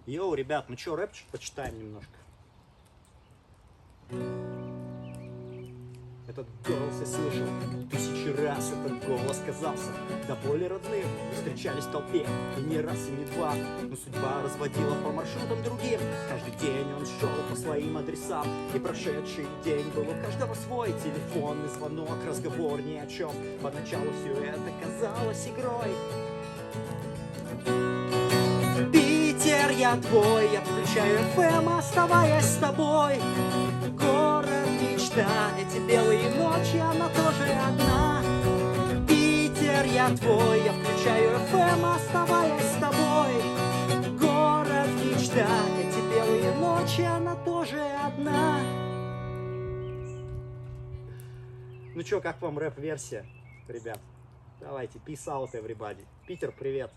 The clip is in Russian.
Йоу, ребят, ну чё, рэпчик почитаем немножко. Этот голос я слышал тысячи раз, этот голос казался до боли родным. Встречались в толпе и не раз, и не два, но судьба разводила по маршрутам другим. Каждый день он шел по своим адресам, и прошедший день был у каждого свой. Телефонный звонок, разговор ни о чем. Поначалу все это казалось игрой. Питер, я твой, я включаю FM, оставаясь с тобой. Город мечта, эти белые ночи, она тоже одна. Питер, я твой, я включаю FM, оставаясь с тобой. Город мечта, эти белые ночи, она тоже одна. Ну чё, как вам рэп-версия, ребят? Давайте, peace out, everybody. Питер, привет.